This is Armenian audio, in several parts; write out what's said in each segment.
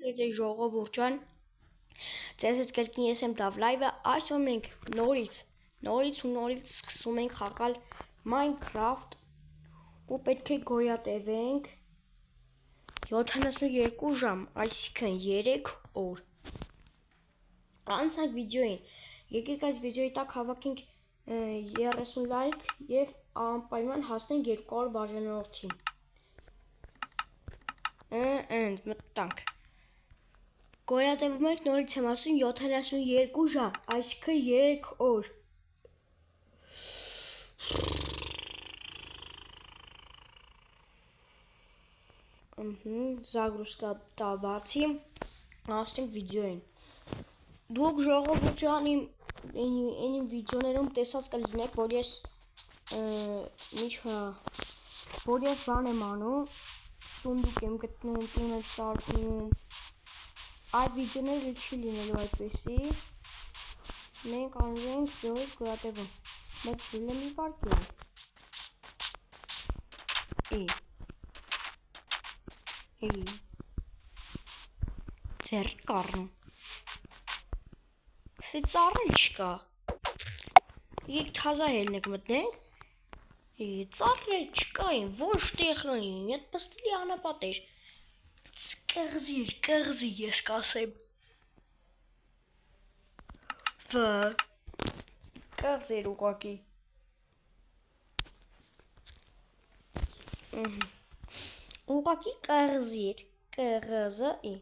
Ձեզ ժողովուրդ ջան, ձեզ հետ կրկին ես եմ Դավ լայվը, այսօր մենք նորից սկսում ենք խաղալ Minecraft ու պետք է գոյատևենք 72 ժամ, այսինքն 3 օր։ Անցանք վիդեոին, եկեք այս վիդեոյի տակ հավաքենք 30 լայք և անպայման հասնենք 200 բաժանորդին։ Մտանք։ Գոյատևում ենք նորից եմ ասում 72 ժամ, այսինքն 3 օր։ Զագրուսկա տաբացի, ասենք վիդեոին։ Դուք ժողովուրդ ջան իմ վիդեոներում տեսած կլինեք, որ ես բան եմ անում, սունդուկ եմ գտնում, տուն եմ սարքում, այդ վիդեոները չի լինելու այդպեսի, մենք անում ենք զորից գոյատևում, մեկ զիլ եմ իվարկել, ձեր կարնում, սի ծառել չկա, եք թազա հելնեք մտնենք, ծառել չկա են, ոչ տեխնոնի, ետ պստելի անապատ էր, կղզի ես կասեմ, կղզեր ուղակի, ուղակի կղզիր, կղզի,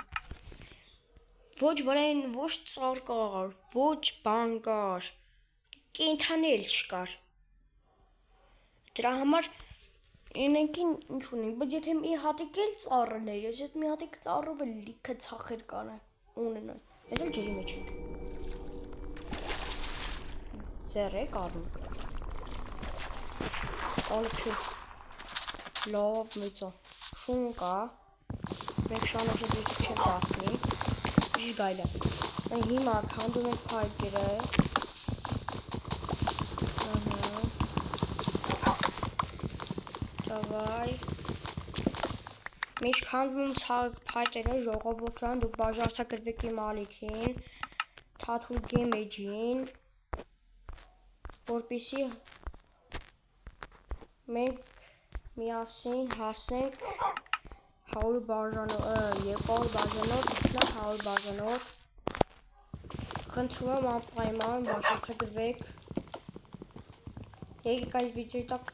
ոչ վրային, ոչ ծառ կար, ոչ բան կար, կենթանել չկար, դրա համար ենենքին ինչ ունենք, բայց եթե մի հատիկ էլ ծառներ, ես ետ մի հատիկ ծառով էլ լիքը ծախեր ունենան, ես էլ ջրի մեջ ենք, ձեր եք արում, ալուչու, լավ մեծա, շուն կա, մենք շանոժը դույսի չեմ դարձնի, ճիշտ գայլը, հիմա կանդում ենք պայքերը, Davai. Մենք քանդվում ցաղ փայտերը ժողովուրդ ջան, դուք բաժարտագրվեք իմ ալիքին, Թաթուլ Game-ին, որպեսզի մենք միասին հասնենք 100 բաժանորդ, 100 բաժանորդ, խնդրում եմ անպայման բաժարտագրվեք, եկեք այս վիդեոյի տակ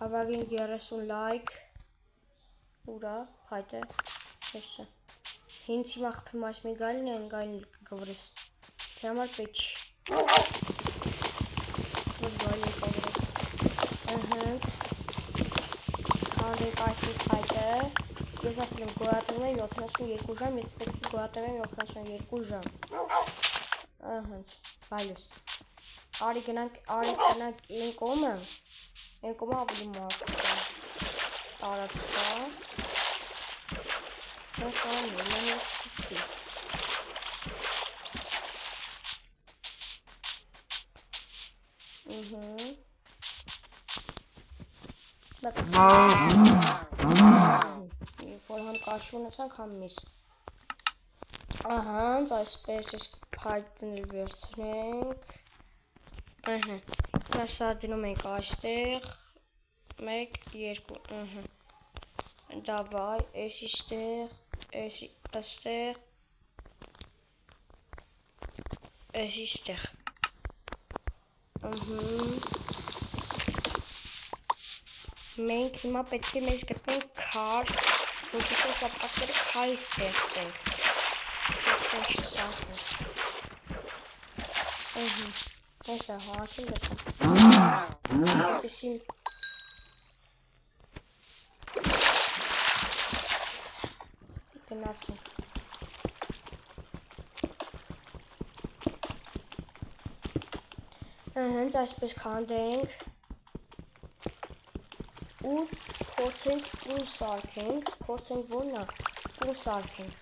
հավաքենք 30 լայք, ուրա, հայտ է, հեսը, հինց հիմա խպեմ այս մի գայլն է, գայլն կգվրես, թե համար պետք չի, ոչ գայլն է կգվրես, քանդենք այս մի հայտը, ես ասել եմ գոյատևում եմ 72 ժամ, ես պետք է գոյատևեմ 72 ժամ, բայլուս, արի գնանք են կոմը, են կոմը ավելի մարդ կա, տարած կա, ես անում եմ կստի, որ համ կաշու ունեցանք համ միս, ահանց այսպես ես փայտն էլ վերցնենք, Սա դնում ենք այստեղ, 1, 2, Davai, էսի ստեղ, էսի ստեղ, էսի ստեղ, մենք հիմա պետք է մեզ գտնենք քար, որպեսզի այս ապակները քարի ստեղծենք, Հեսա, հաղաքին գտամ, գնացինք, հենց այսպես քանդենք ու փորձենք տուն սարքենք, փորձենք որնա տուն սարքենք,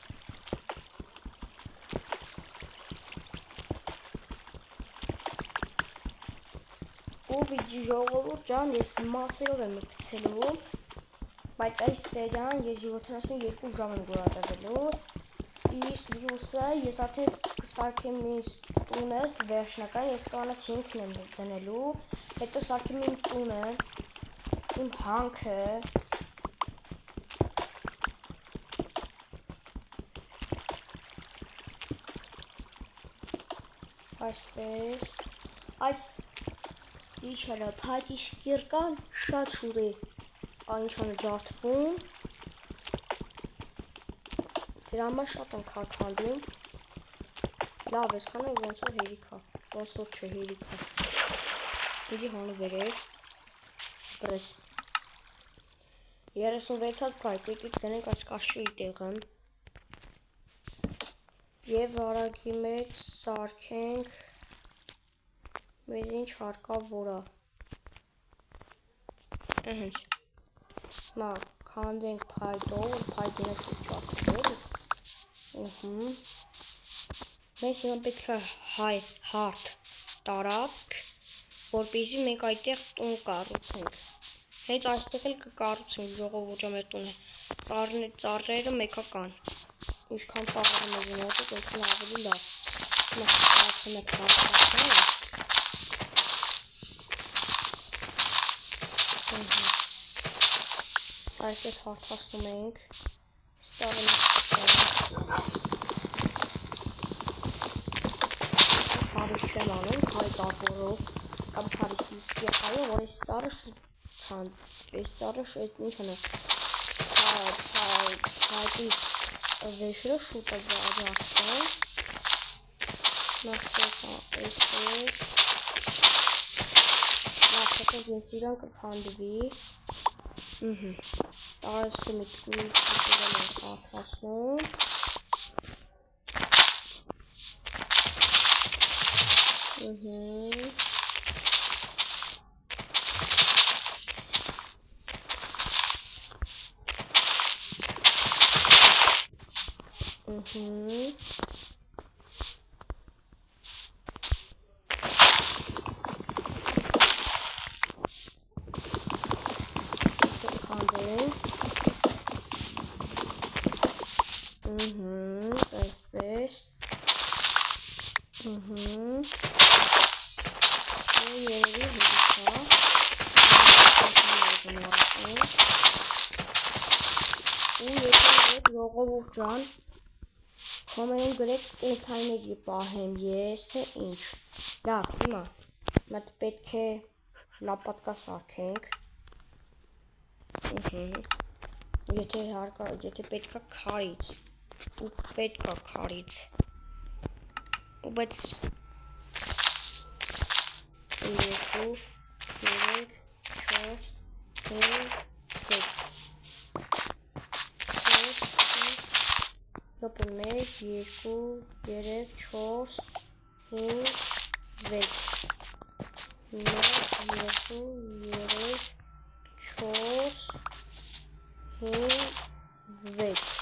ու վիդեո ժողովուրդ ջան, ես մասերով եմ գցելու, բայց այս սերիան ես 72 ժամ եմ գոյատևելու, իսկ պլյուսը, ես արդեն կսարքեմ ինձ տունս վերջնական, ես տոնս 5-ն եմ դնելու, հետո սարքեմ իմ տունը, իմ հանքը, այսպես, այս իչարը պայտի շկիրկան շատ շուր է այնչանը ջարդվում, դրա համար շատ են քարքանդում, լավ ես քանը ոնց որ հերիքա, ոնց որ չէ հերիքա, իդի հանը վերև, բրես, 36-ատ պայտ, եկիք դնենք այս կաշի տեղն, և վարագի մեջ սարքենք, մեզ ինչ հարկա որա, հենց, նա կանդենք պայտով, պայտինը շուտ ճարդվել, մեզ հիմա պետք է հարթ տարածք, որպեսզի մենք այդտեղ տուն կառուցենք, հենց այստեղ էլ կկառուցենք ժողովուրդը մեր տունը, ծառերը մեկական, ինչքան ծառերը մեզ մոտը, այնքան ավելի լավ, մենք կարացում ենք հարթացները, այսպես հարթացնում ենք, ստարում ենք քարից չեմ անում, քարի տապորով, կամ քարից տիպիակայով, որ այս ծառը շուտ չան, այս ծառը ինչ հնը, հայտի վեշրը շուտ է աջախտում, նախտես այսպես, նախտես ես իրան կքանդվի, տարածքը մի կուտուրել ենք հարթացնում, այսպես, երևի հերիքա, ու եթե ժողովուրդ ջան, կոմենտում գրեք կենթայիների պահեմ ես, թե ինչ, լավ, հիմա, մատ պետք է լապատկա սարքենք, եթե պետք է քարից, ու պետք է քարից, ու բայց 2, 3, 4, 5, 6, 1, 2, 3, 4, 5, 6, 1, 2, 3, 4, 5, 6,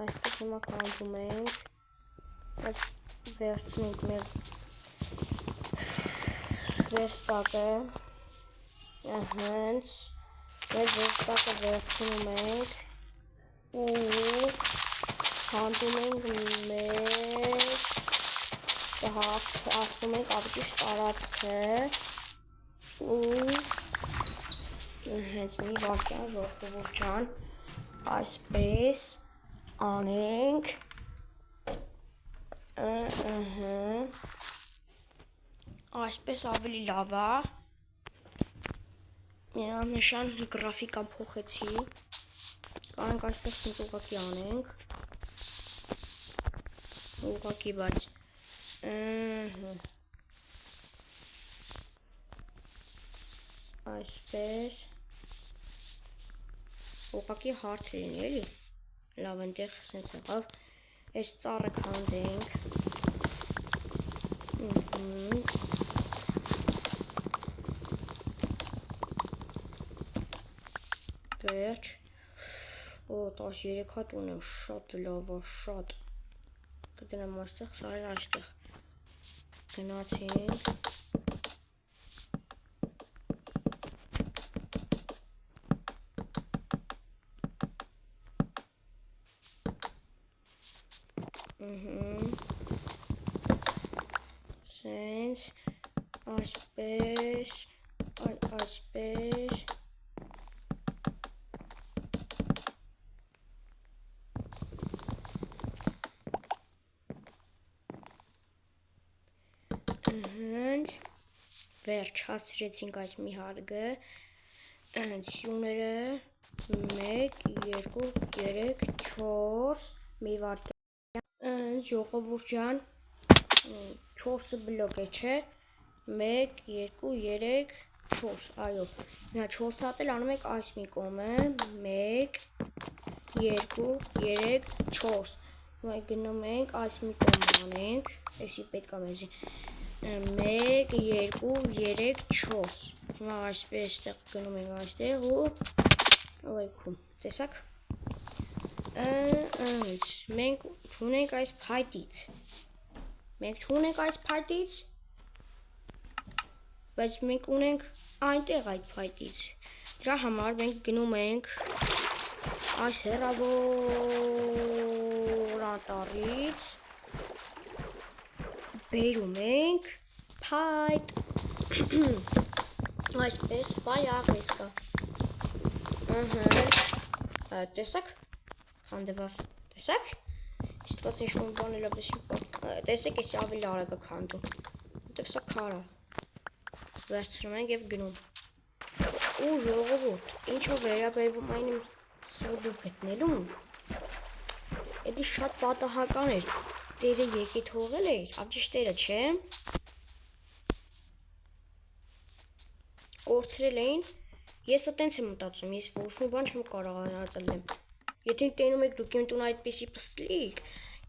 այսպես հիմա կանդում ենք, վերցնենք մեր վերստակը, հենց, մեր վերստակը վերցնում ենք ու կանդում ենք մեր, հասնում ենք ավելի տարածքը ու հենց մի վարկյան ժողովուրդ ջան, այսպես անենք, այսպես ավելի լավ է, միանշան գրաֆիկա փոխեցի, կանենք այստեղ սենց ուղղակի անենք, ուղղակի բայց, այսպես, ուղղակի հարթ լինի էլի, լավ ենտեղ սենց եղավ, այս ծառը քանդենք, վերջ, 13 հատ ունեմ, շատ լավ է, շատ, կդնեմ այստեղ, սարել այստեղ, գնացինք, Սենց, այսպես, այսպես, վերջ հարցրեցինք այս մի հարգը, սյուները 1, 2, 3, 4, մի վարկյան, ժողովուրդ ջան, 4-ը բլոկ է, չէ, 1, 2, 3, 4, այո, նա 4 հատել անում եք այս մի կոմը, 1, 2, 3, 4, գնում ենք այս մի կոմը անենք, էսի պետք է մեզի, 1, 2, 3, 4, հիմա այսպես գնում ենք այստեղ ու ուղեքում, տեսակ, մենք չունենք այս փայտից, բայց մենք ունենք այնտեղ այդ փայտից, դրա համար մենք գնում ենք այս հեռավոր անտառից, բերում ենք փայտ, այսպես, վայ աղես կա, տեսակ, քանդված, տեսակ, իստված ինչ-որ բան էլ տեսեք էսի ավելի արագ է քանդում, որտև սա քար է, վերցնում ենք և գնում, ու ժողովուրդ, ինչով վերաբերվում այն իմ սոդու գտնելուն, էդի շատ պատահական էր, տերը եկի թողել էր, ավճիշտերը չէ, կորցրել էին, ես տենց եմ մտածում, ես ոչ մի բան չեմ կարող անածելեմ, եթե տենում եք դուք իմ տունը այդպիսի պստլիկ,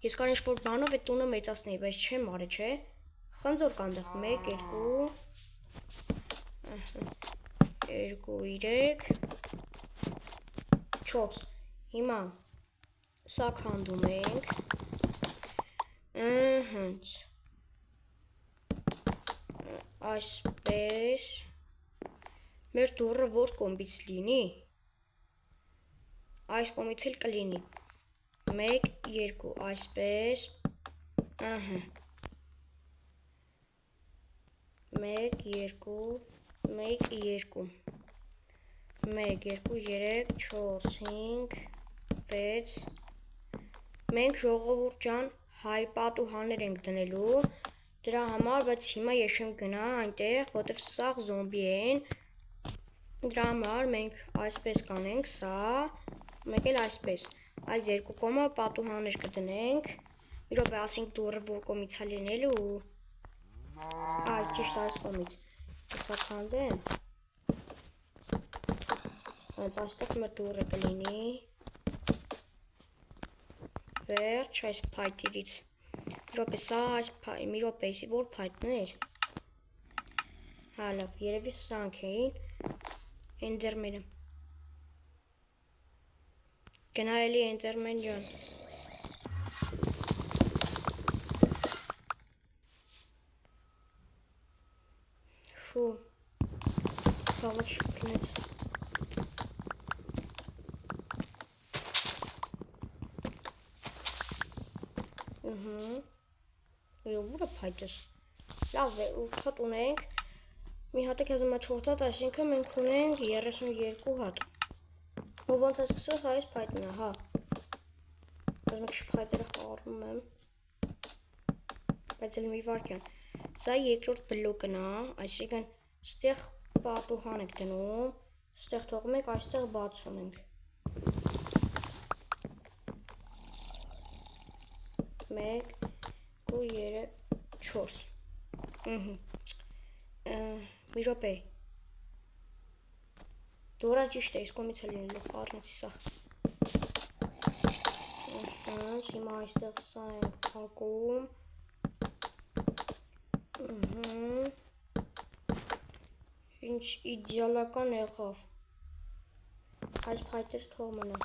ես կար ինչ-որ բանով այդ տունը մեծացնեի, բայց չեմ արի, չէ, խնձոր կանդեղ, 1, 2, 3, 4, հիմա, սա քանդում ենք, այսպես, մեր դուրը որ կոմբից լինի, այս կոմից էլ կլինի, 1, 2, այսպես, 1, 2, 1, 2, 1, 2, 3, 4, 5, 6, մենք ժողովուրդ ջան հայ պատուհաններ ենք դնելու, դրա համար, բայց հիմա ես չեմ գնա այնտեղ, որտև սաղ զոմբի են, դրա համար մենք այսպես կանենք սա, մեկ էլ այսպես, այս երկու կոմը պատուհաններ կդնենք, մի րոպե ասենք դուրը որ կոմից է լինելու, այ ճիշտ այս կոմից, սա քանդեմ, հենց այստեղ մեր դուրը կլինի, վերջ այս փայտիրից, մի րոպե սա այս մի րոպե էսի որ փայտներ, հա լավ, երևի սրանք էին, էնդերմենը, գնա էլի էնդերմեն ջան, շու, բաղը շպնեց, ուր է փայտես, լավ է, 8 հատ ունենք, մի հատը կեզ մա 4 հատ, այսինքը մենք ունենք 32 հատ, ու ոնց է սկսել, հա ես փայտնա, հա, բայց մենք շպայտերը խարում եմ, բայց էլ մի վարկյան, սա երկրորդ բլոկն է, այսինքն ստեղ պատուհան եք դնում, ստեղ թողում եք, այստեղ բացում ենք, 1, 2, 3, 4, մի րոպե, դորա ճիշտ է, ես կոմից է լինելու, առնեցի սաղ, հիմա այստեղ սա ենք պակում, ինչ իդյալական եղավ, այս փայտերը թող մնա,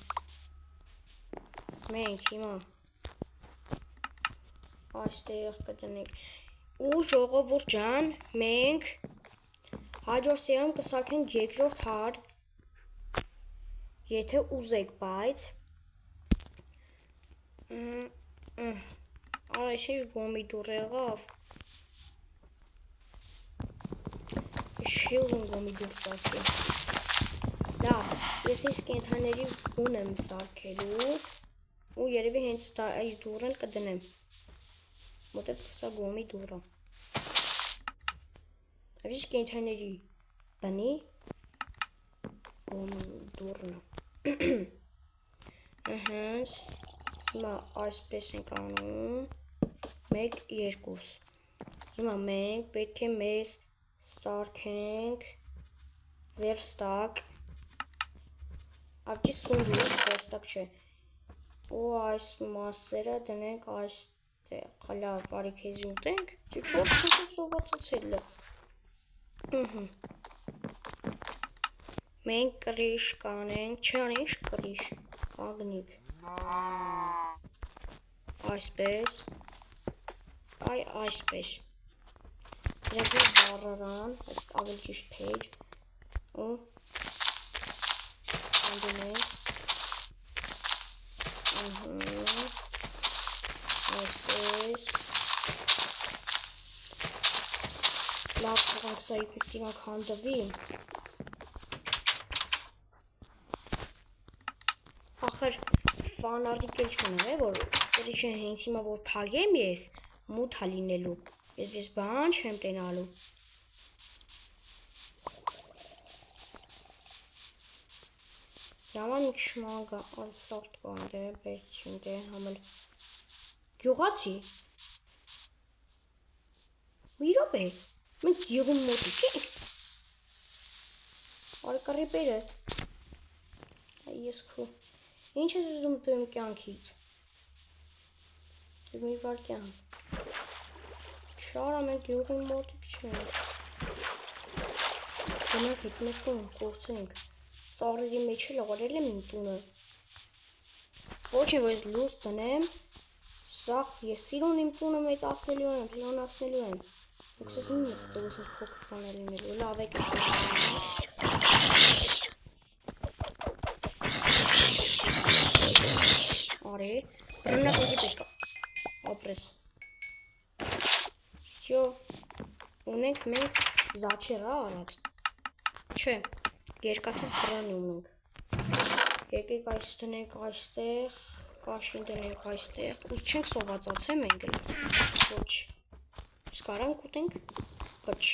մենք հիմա, այստեղ կտնենք, ու ժողովուրդ ջան, մենք հաջորդ սերիայում կսարքենք երկրորդ հարկ, եթե ուզեք, բայց Արա, այս ինչ գոմի դուր եղավ։ Չի ուզում գոմի դուր սարքել։ Լավ, ես ինձ կենթաների բուն եմ սարքելու ու երևի հենց այս դուրն կդնեմ։ Մոտեւ սա գոմի դուռը։ Այս կենթաների բնի գոմի դուռն։ Հենց հիմա այսպես ենք անում 1 2 հիմա մենք պետք է մեզ սարքենք վերստակ ավճի սունդուկ վերստակ չէ ու այս մասերը դնենք այստեղ լավ բարի քեզի ուտենք չոր սովածացել է մենք կրիշ կանենք չանենք կրիշ կանգնիկ այսպես այ այսպես դրեք բառարան ավելի ճիշտ page ու անդնենք այսպես լավ թողանք սա իպետինակ հանդվի ախր ֆանարտիկ էլ չունեմ որ ուրիշը հենց հիմա որ փագեմ ես մութ է լինելու ես բան չեմ տենալու Yaman kişmanga az sort vardı şimdi hamil Գյուղացի Միրոպե մենք գյուղում մոտիկ ենք Արկարի բերը Ես քո Ինչ ես ուզում դու իմ կյանքից Մի վարքյան Շարա մենք գյուղում մոտիկ չենք Գնանք հետ մեր տուն կորցենք Ծառերի մեջ էլ աղարել եմ իմ տունը Ոչ է որ ես լույս տնեմ Սա ես սիրուն իմ տունը մեծացնելու եմ, հիանացնելու եմ Ոգսես մի մտցել ես փոքր բաներ լինելու լավ եք Արի, բրնակ ոգի պետք է ապրես Չյո, ունենք մենք զաչերա արած Չէ, երկաթից բրանի ունենք Եկեք այս տնենք այստեղ Կաշին տնենք այստեղ Ուզ չենք սովածացեմ ենք Ոչ Իսկ արանք ուտենք Ոչ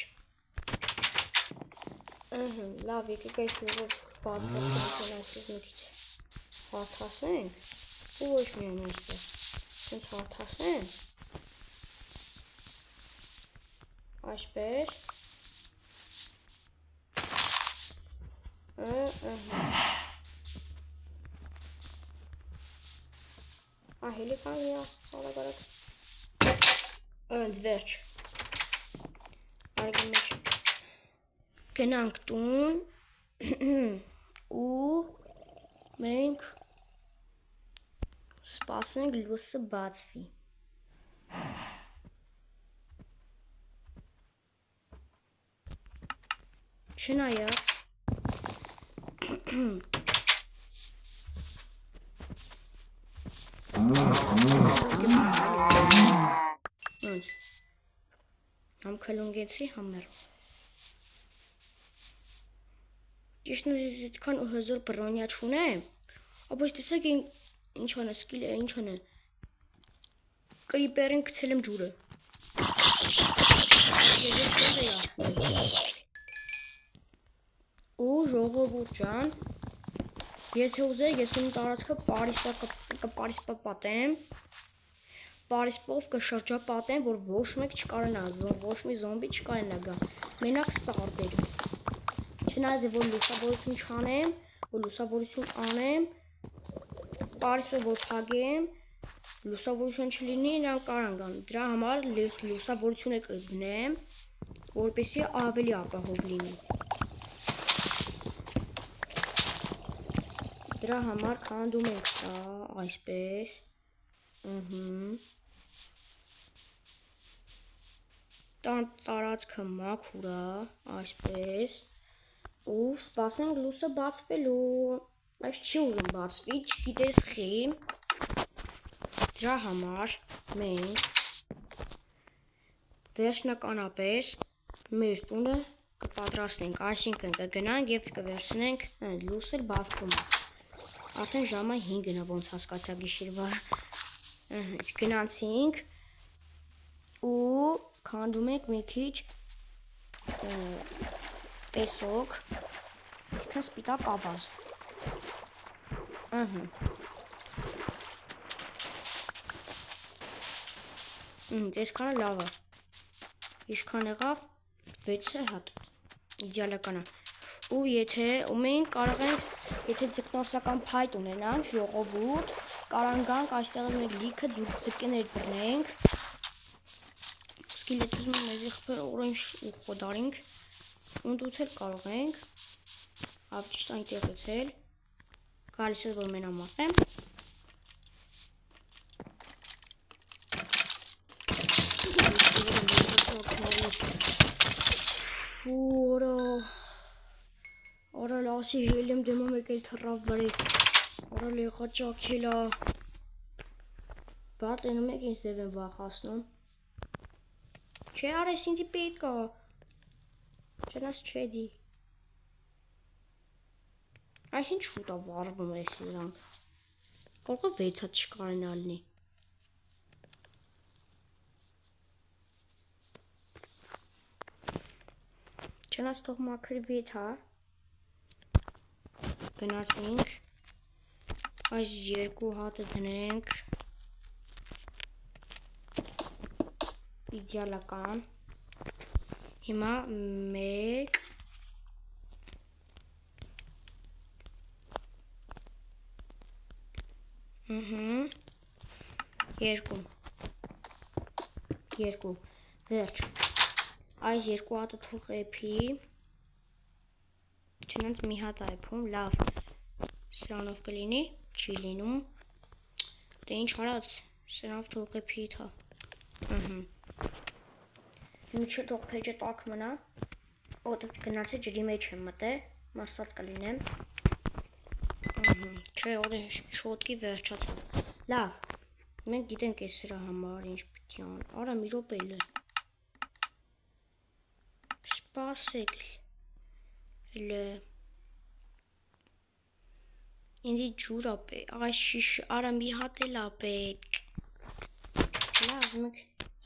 Լավ եկեք այս գյուղը բացված այստեղ մեկից Հարթասենք ու ոչ միայն այստեղ Սենց հարթասենք Այսպես Ահելի կան մի ասալագարակ Ընդ վերջ Արգի մեջ Գնանք տուն ու մենք սպասենք լույսը բացվի Չնայած Համ կլունգեցի համեր Ճիշտ նույնքան հզոր բրոնյա չունեմ Ապա ես տեսակ ինչ անը սկիլ է ինչ անը Կրիպերին գցել եմ ջուրը Ես տեղ էի ասնել Ու ժողովուրդ ջան Եթե ուզեք ես իմ տարածքը պարիսպապատեմ Պարիսպով կշրջապատեմ, որ ոչ մեկ չկարանա, ոչ մի զոմբի չկարանա գա, մենակ սարդեր Չնայած որ լուսավորություն չանեմ, որ լուսավորություն անեմ, պարիսպը որ փագեմ, լուսավորություն չլինի, նրանք կարան գան, դրա համար լուսավորությունը կդնեմ, որպեսզի ավելի ապահով լինի Դրա համար քանդում ենք սա, այսպես Տարածքը մաքուր է, այսպես ու սպասենք լույսը բացվելու, բայց չի ուզում բացվի, չգիտես խի Դրա համար մենք վերջնականապես մեր տունը կպատրաստենք, այսինքն կգնանք եւ կվերցնենք լույսը բացվում է։ Արդեն ժամը 5-ն է, ոնց հասկացա գիշերվա։ Գնացինք ու քանդում ենք մի քիչ պեսոկ, այսինքն սպիտակ ավազ։ Այսքանը լավ է։ Ինչքան եղավ 6 հատ։ Իդեալական է։ Ու մենք կարող ենք, եթե ձկնորսական փայտ ունենանք, ժողովուրդ, կարանք այստեղ մենք լիքը ձկներ բռնենք։ Սկիլետուզում մեզի խփել օրանջ ու խոդարինք։ Ունդուցել կարող ենք։ Ապճիշտ այնտեղից էլ։ Գալիս է որ մենամարտ եմ։ Օրա լասի հելեմ դեմում եկել թռավ վրես, օրա լեղա ճակելա, բատ էնում եք ինձ ձև եմ վախասնում, չէ արես ինձի պետք է, չնաս չէ դի, այս ինչ շուտ է վարվում ես իրանք, կողը 6 հատ չկարենալնի, չնաս թող մաքրվի հա, գնացինք, այս 2 հատը դնենք, իդեալական, հիմա 1, 2, վերջ, այս 2 հատը թող էփի, չնանց մի հատ այփում, լավ, սրանով կլինի, չի լինում, դե ինչ հարած, սրանով թող էփի թա, միջը թող փեջը տակ մնա, ոտով գնացի ջրի մեջ եմ մտե, մարսած կլինեմ, չէ օրը շոտկի վերջացավ, լավ, մենք գիտենք ես սրա համար ինչ պիտի ան, արա մի րոպե սպասեք ինձի ջուր ապե, այս շիշ, արա մի հատ էլ ապեք, լավ, մենք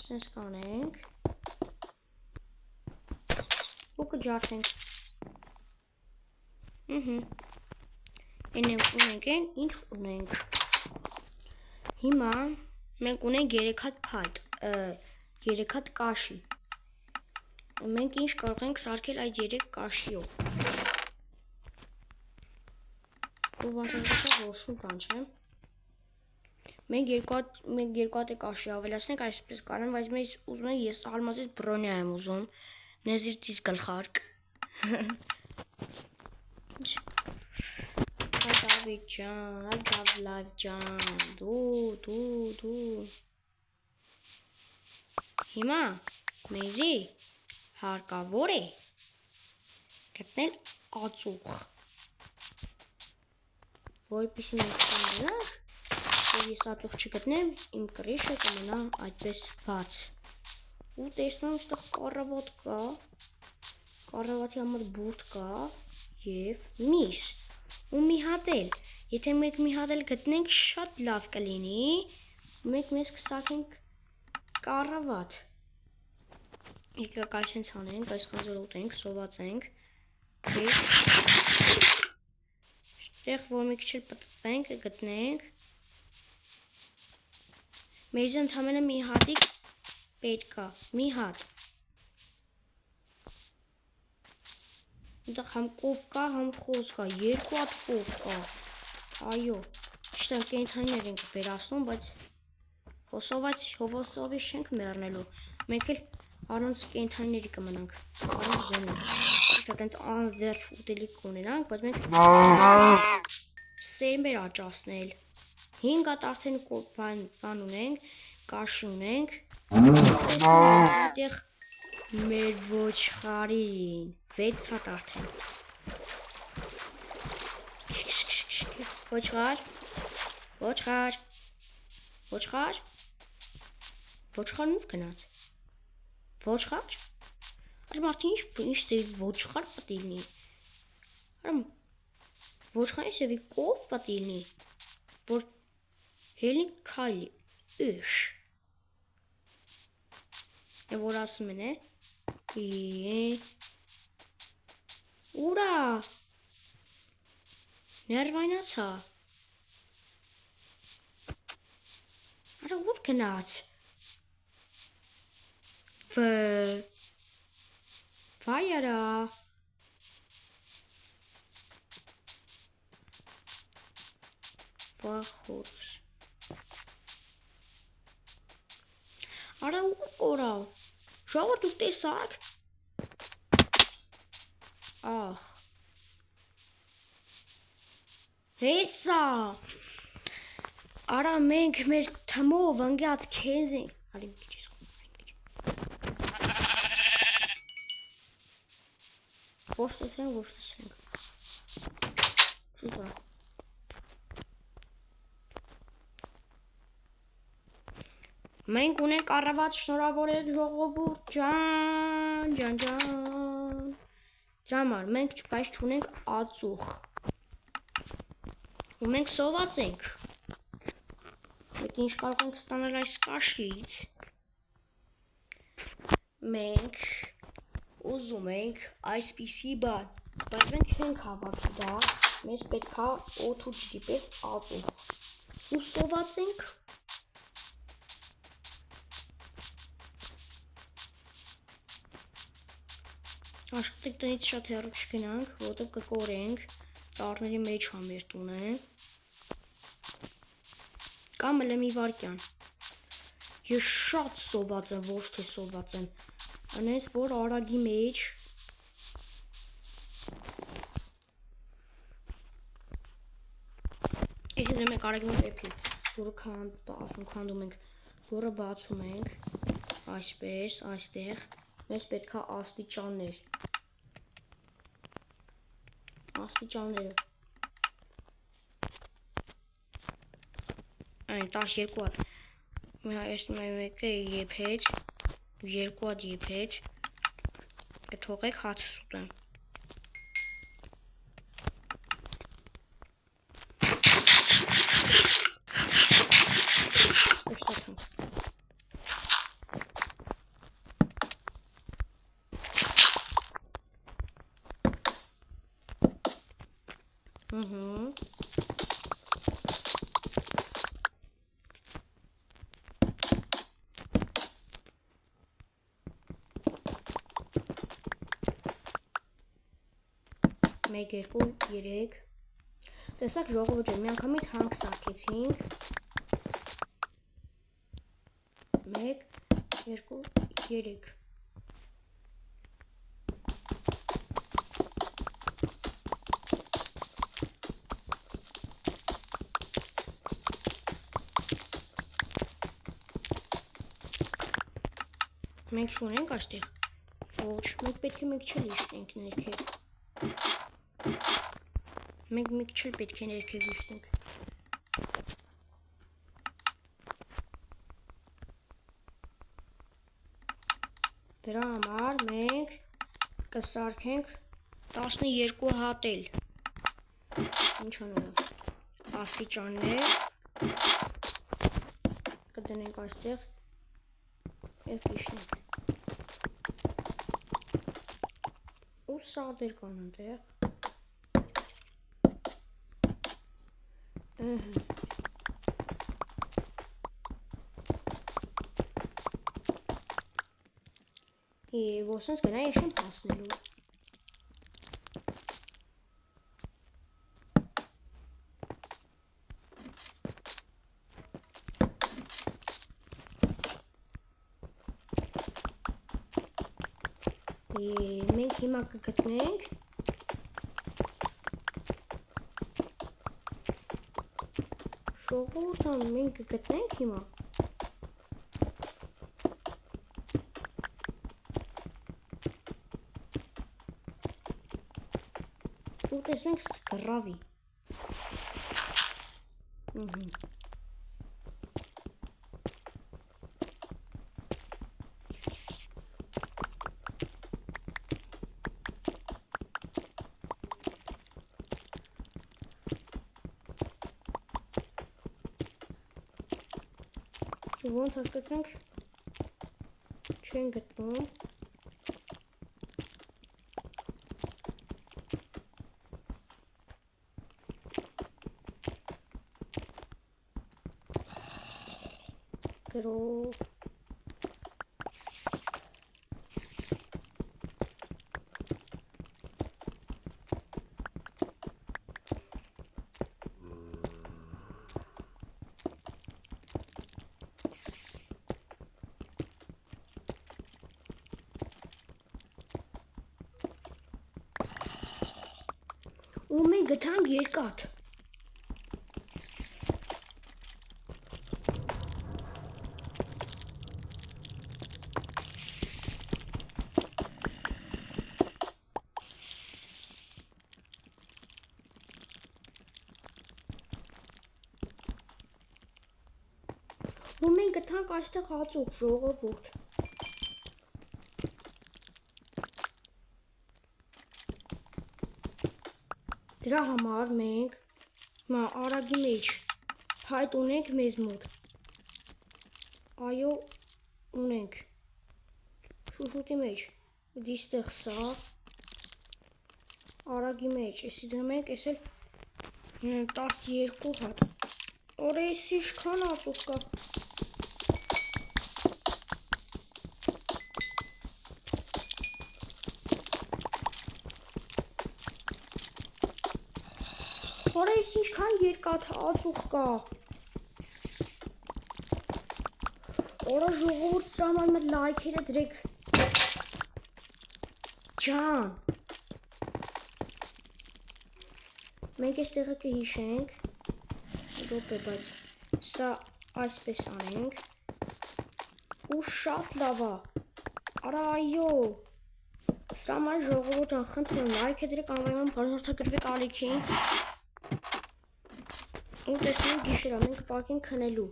սենց կանենք, ու կջարդենք, ունենք են, ինչ ունենք, հիմա մենք ունենք 3 հատ փայտ, 3 հատ կաշի, մենք ինչ կարող ենք սարքել այդ 3 կաշիով, ու վասանքա որշում կանչեմ, մենք 2 հատ կաշի ավելացնենք այսպես կարեմ, բայց մեզ ուզում են ես ալմազից բրոնյա եմ ուզում, նեզիրտից գլխարկ, Դավիթ ջան, դու, հիմա մեզի հարկավոր է գտնել ածուխ, որպեսզի մենք կանենք, որ ես ածուխ չգտնեմ, իմ կռիշը կմնա այդպես բաց, ու տեսնում այստեղ կառավատ կա, կառավատի համար բուրդ կա և միս, ու մի հատ էլ, եթե մենք մի հատ էլ գտնենք շատ լավ կլինի, մենք մեզ կսակենք կառավատ, եկեք այսենց անենք, այս խնձորը ուտենք, սովածենք, Այդտեղ որ մի քիչ էլ պտտվենք, գտնենք, մեզ ընդամենը մի հատիկ պետք է, մի հատ, այնտեղ համ կով կա, համ խոզ կա, 2 հատ կով կա, այո, ճիշտ կենդանիներ ենք վերացնում, բայց հովոսովի չենք մեռնելու, մենք էլ առանց կենդանիների կմնանք, առանց բոնի, ճիշտ է տենց անվերջ ուտելիք կունենանք, բայց մենք սերմեր աճացնել, 5 հատ արդեն բան ունենք, կաշի ունենք, այդտեղ մեր ոչխարին, 6 հատ արդեն, ոչխար, Ոչխար։ Ոչխարն ուր գնաց։ Ոչխար։ Արի մարդի ինչ ծեվի ոչխար պետք է լինի։ Արամ ոչխարի ծեվի կով պետք է լինի, որ հելի քայլի ուշ։ Եվ որ ասում են ուրա ներվայնացա։ Արա ուր գնաց։ Վայ արա։ Վախորս։ Արա ուր կորավ։ Ժողովուրդ դուք տեսաք։ Ահ։ Հեսա։ Արա մենք մեր թմով ընկած քեզ ենք։ Արի մի քիչ իսկում։ Ոչ տեսենք։ Շուտ արա։ Մենք ունենք առավատ շնորհավորել ժողովուրդ ջան։ Դրամար, մենք բայց չունենք ածուխ։ Ու մենք սոված ենք։ Մենք ինչ կարող ենք ստանալ այս կաշից։ Մենք ուզում ենք այսպիսի բան, բայց մենք չենք հավաքի դա, մեզ պետք է օդ ու ջրի պես ածուխ։ Ու սոված ենք։ Աշխատեք տնից շատ հեռու չգնանք, որտեղ կկորենք, ծառների մեջ է մեր տունը։ Կամ էլ մի վարքյան։ Ես շատ սոված եմ, ոչ թե սոված եմ։ Անես որ արագի մեջ։ Ես դեմ եք արագի մեջ էփի, որը քանդում ենք, որը բացում ենք, այսպես, այստեղ, մեզ պետք է աստիճաններ։ Աստիճանները։ Այն 12 հատ։ Այս մեկը եփեց, երկու հատ եփեց։ Թողեք հացը սուտեմ։ Ստացանք։ Մեկ, երկու, երեք։ Տեսակ ժողովուրդ ջան, մի անգամից հանք սարքեցինք։ Մեկ, երկու, երեք։ Մենք չունենք այստեղ։ Ոչ, մենք պետք է մեկ չել իշտենք ներքև։ Մենք մեկ չել պետք է ներքև իշտենք։ Դրա համար մենք կսարքենք 12 հատ էլ։ Ինչ անենք։ Աստիճաններ կդնենք այստեղ եւ իշտենք։ Ու սարդեր կան այնտեղ։ Որ սենց գնա ես չեմ հասնելու։ Մենք հիմա կգտնենք Ժողովուրդ ջան, մենք կգտնենք հիմա ու տեսնենք գրավի։ ոնց հասկացանք չեն գտնում գրով ու մենք գտանք երկաթ ու մենք գտանք այստեղ ածուխ ժողովուրդ դրա համար մենք արագի մեջ փայտ ունենք մեզ մոտ այո ունենք շուշուտի մեջ դիստեղ սա արագի մեջ էսի դնում ենք էս էլ 12 հատ օր էս ինչքան ածուխ կա Օր էս ինչքան երկաթ ածուխ կա Օրա ժողովուրդ սրա համար լայքերը դրեք ջան մենք այս տեղը կհիշենք րոպե բայց սա այսպես անենք ու շատ լավ է արա այո սրա համար ժողովուրդ ջան խնդրում եմ լայքը դրեք անվայման բաժանորդագրվեք ալիքին ու տեսնենք գիշերա մենք պարկենք քնելու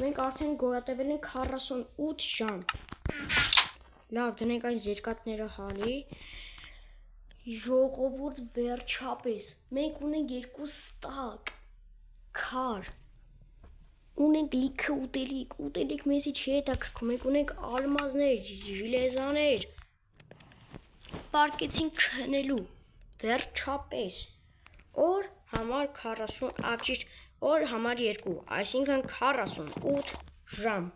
մենք արդեն գոյատևել ենք 48 ժամ լավ դնենք այն երկաթները հալի ժողովուրդ վերջապես մենք ունենք 2 ստակ քար ունենք լիքը ուտելիք մեզի չի հետաքրքրում մենք ունենք ալմազներ ժիլեզաներ պարկեցինք քնելու վերջապես օր համար 40 ճիշտ օր համար 2 այսինքն 48 ժամ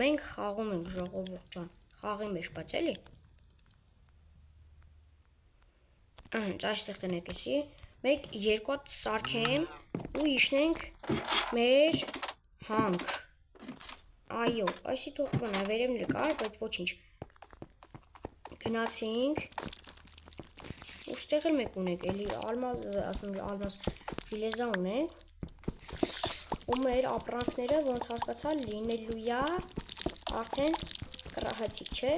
մենք խաղում ենք ժողովուրդ ջան խաղի մեջ բայց էլի այստեղ տնեք էսի մենք երկու հատ սարքեմ ու իջնենք մեր հանք այո այսի թող բնա վերև նկար բայց ոչինչ գնացինք ու ստեղ էլ մեկ ունենք էլի ալմազ ասում ալմազ ժիլեզա ունենք ու մեր ապրանքները ոնց հասկացա լինելու է արդեն կրահացիկ չէ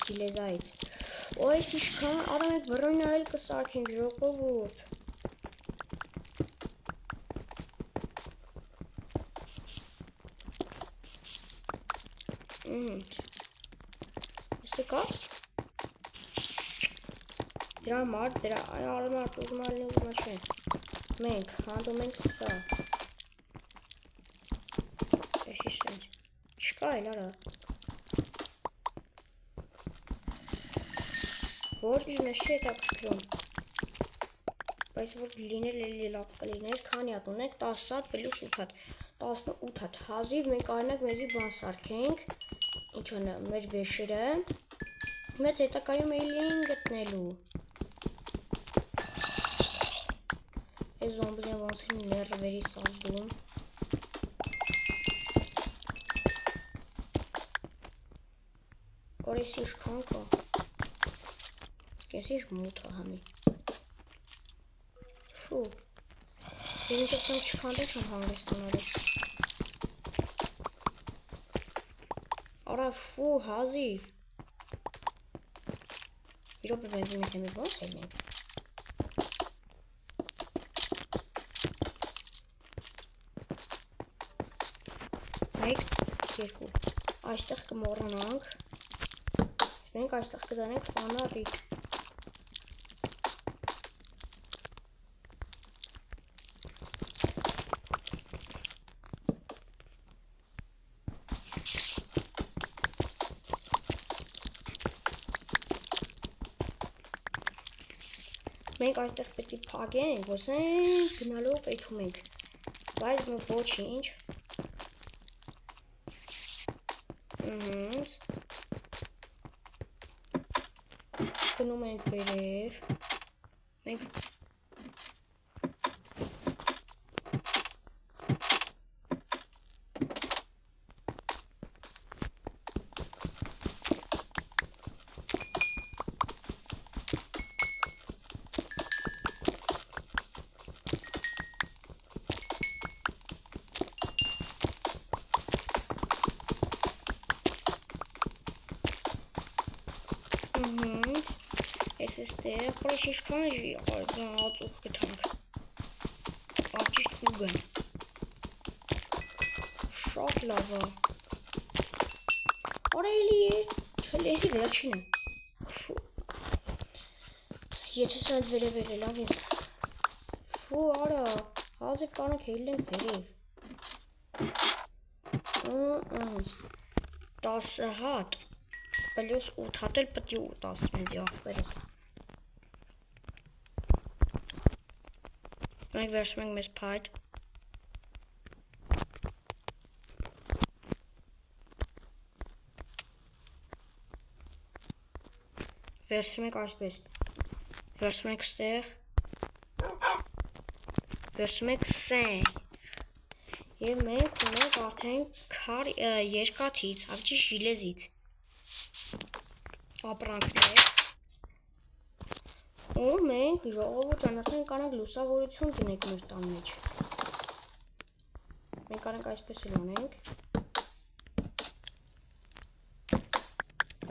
ժիլեզայից օյս ինչքան արա մենք բռնա էլ կսարքենք ժողովուրդ Իսկ կա Դրա համար դրա արմար ուզմալի ուզմա չէ մենք հանդում ենք սա էսի սենց չկա էլ արա որ մեզ չի հետաքրքրում բայց որ լինել էլի լավ կլիներ քանի հատ ունենք 10 հատ պլյուս 8 հատ 18 հատ հազիվ մենք այնակ մեզի բան սարքենք ինչ անա մեր վեշերը մեծ հետակայում էլին գտնելու Այս զոմբիները ոնց են ներվերի սազդում Որ էս ինչքան կա Կես ինչ մութ է համի Ֆու Եվ ինչ ասեմ չքանդել չեմ հանգստանալու Արա ֆու հազիվ Իրոպ է բենզին մենք հեմի ոնց ելնենք Մեկ, երկու Այստեղ կմոռանանք Մենք այստեղ կդանենք ֆանարիկ մենք այստեղ պետք է փակենք, ոսենք գնալով այդում ենք, բայց ոչինչ, գնում ենք վերև, մենք Ես էստեղ պրես իշքան ածուխ գտանք, աճիշտ կուգն, շատ լավա, արայելի է, չլեսի վերջինը, եթե սանց վերևել է լավ ես, ֆու արա, հազև կանանք հելնենք վերև, 10 հատ, պլյուս 8 հատ էլ պտի 10 մեզի աղբերս, մենք վերցում ենք մեզ փայտ, վերցում ենք այսպես, վերցում ենք ստեղ, վերցում ենք սեն, և մենք ունենք արդեն երկաթից, հավճի ժիլեզից, ապրանքներ, ու մենք ժողովուրդ անարդեն կանանք լուսավորություն դնենք մեր տան մեջ, մենք կանանք այսպես էլ անենք,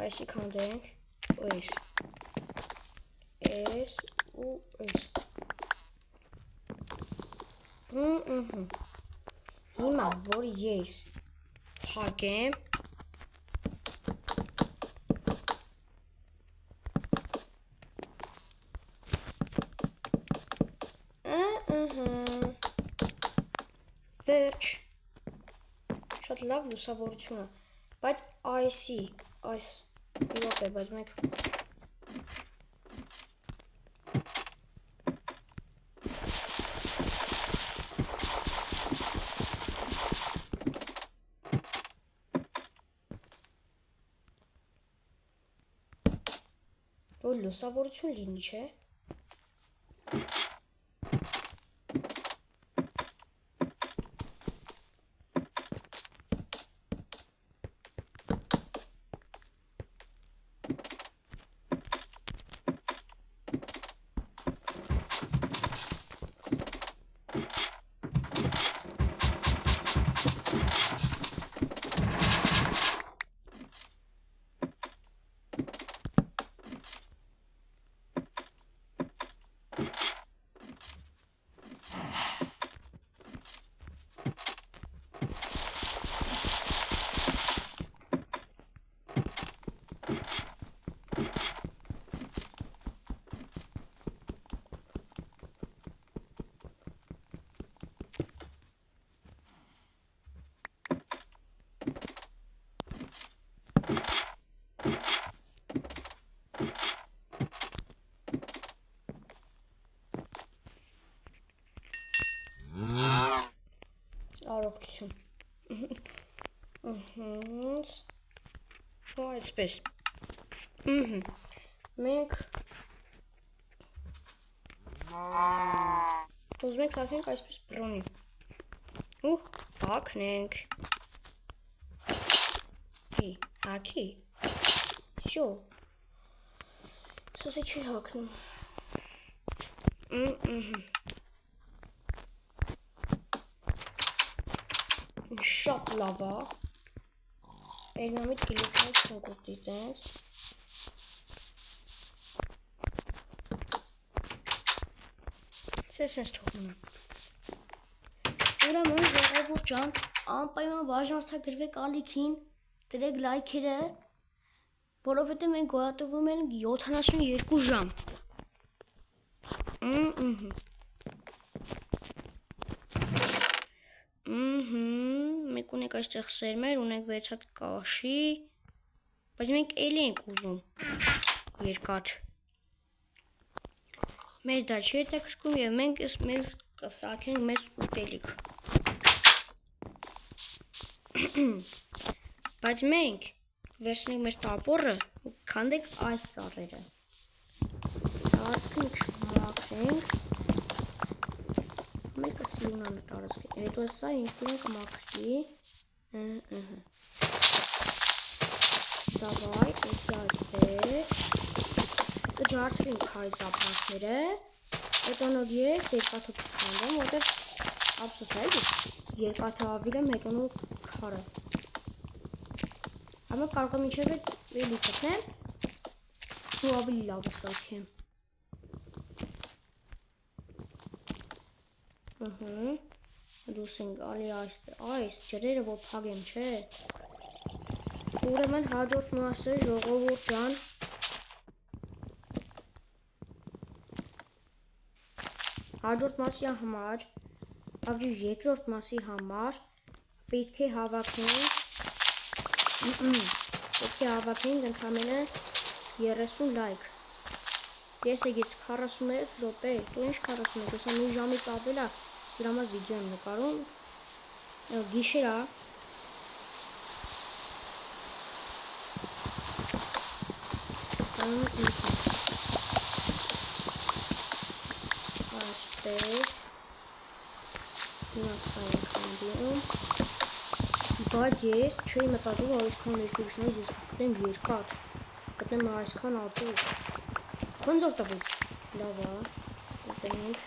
այսի քանդենք, այս, այս ու այս, հիմա, որ ես փակեմ, վերջ, շատ լավ լուսավորություն է, բայց այս, իրոք է, բայց մենք որ լուսավորություն լինի, չէ? Առողջություն, այսպես, մենք ուզում ենք սարքենք այսպես բրոնի, ու հակնենք, հակի, շո, սոսի չի հակնում, շատ լավ է, էլմամիտ գիլիքնիկ շնկուրտի տենց, սեսնս թողնում եմ, ուրեմն ժողովուրդ ջան, անպայման բաժանորդագրվեք ալիքին, դրեք լայքերը, որովհետև մենք գոյատևում ենք 72 ժամ, մենք ունենք այստեղ սերմեր, ունենք 6 հատ կաշի, բայց մենք էլի ենք ուզում երկաթ, Մեզ դա չի հետաքրքրում եւ մենք մեզ կսարքենք մեզ ուտելիք։ Բայց մենք վերցնենք մեր տապորը ու քանդենք այս ծառերը։ Տարածքը չմաքրենք։ Մեկը սիրուն է տարածքը։ Հետո սա ինքնին կմաքրի։ Давай, էսի այսպես։ Կջարդրենք քարի ծափանքները։ Հետո նոր ես երկաթը կքանդեմ, որտեղ ափսոս է, երկաթը ավիր եմ, հետո նոր քարը։ Համը կարող եմ ինչև էլի գտնեմ ու ավելի լավ սարքեմ։ Դուս ենք ալի այս ջրերը որ փագեմ, չէ։ Ուրեմն հաջորդ մասը ժողովուրդ ջան։ Հաջորդ մասի համար, ավելի երկրորդ մասի համար պետք է հավաքենք ընդամենը 30 լայք։ Ես 41 րոպե, դու ինչ 41, հեսա մի ժամից ավել է, սրա համար վիդեո եմ նկարում, գիշեր է։ Այսպես, հիմա սա ենք հանդում, բայց ես չէի մտածում, որ այսքան երկրիշներից ես կգտնեմ երկաթ, կգտնեմ այսքան ատուր, խնձոր տվեց, լավ է, ուտենք,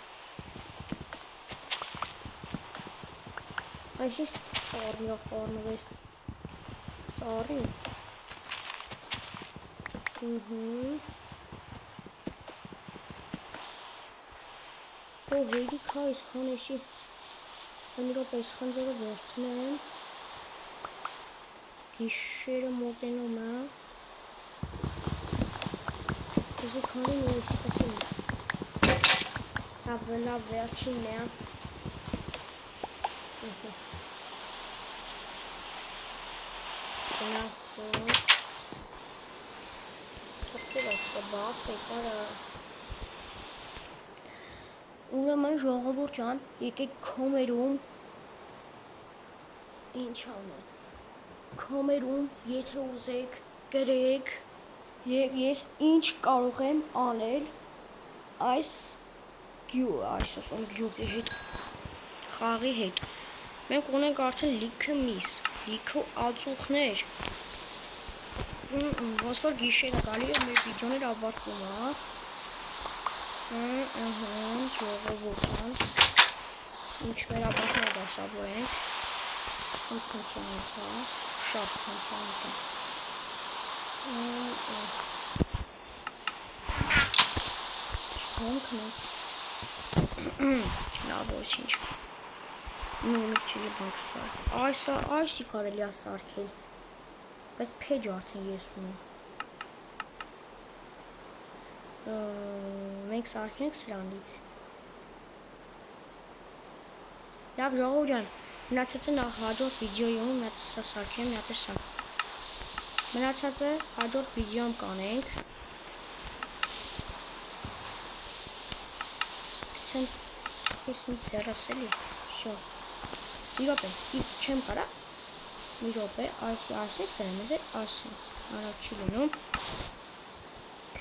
այս ինչ ծառնիա խառնվեց, ծառի, հերիք հա իսքան էշի հնիրոպ այս խնձորը վերցնեմ, գիշերը մոտենում է, ուզի քանին ու էսի պտում է, լավ վերջինն է, Հացեր ասա բաս է կարա Ուրեմն ժողովուրդ ջան, եկեք կոմերում ինչ անեն Կոմերում, եթե ուզեք, գրեք և ես ինչ կարող եմ անել այս գյուղի հետ, խաղի հետ Մենք ունենք արդեն լիքը միս, լիքը ածուխներ Ոնց որ գիշերը գալի է մեր վիդեոներ ավարտվում է ժողովուրդան Ինչ վերաբախներ դասավորենք Խնդպնքյանից է Շատ խնդպնքյանից է Չթոնք մենք Լավ ոչինչ Նոմիկ չելի բանք սարք Այսի կարելի է սարքել Բայց պեջ արդեն ես ունեմ Մենք սարքենք սրանից Լավ ժողովուրդ ջան Մնացածը հաջորդ վիդեոյում մնացած սա սարքեմ, մնացած սա Մնացածը հաջորդ վիդեոյում կանենք Սկցեն Ես մի ձեռս էլի Շո Մի րոպե, չեմ կարա Մի րոպե, այսպես տրեմ ես այսպես Արավ չի լինում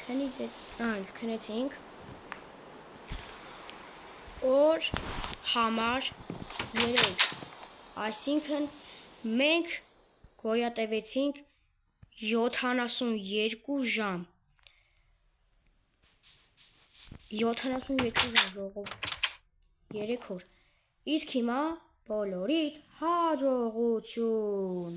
Քնեցինք Օր համար 3 Այսինքն մենք գոյատևեցինք 72 ժամ 72 ժամ ժողով 3 օր Իսկ հիմա բոլորիդ հաջողություն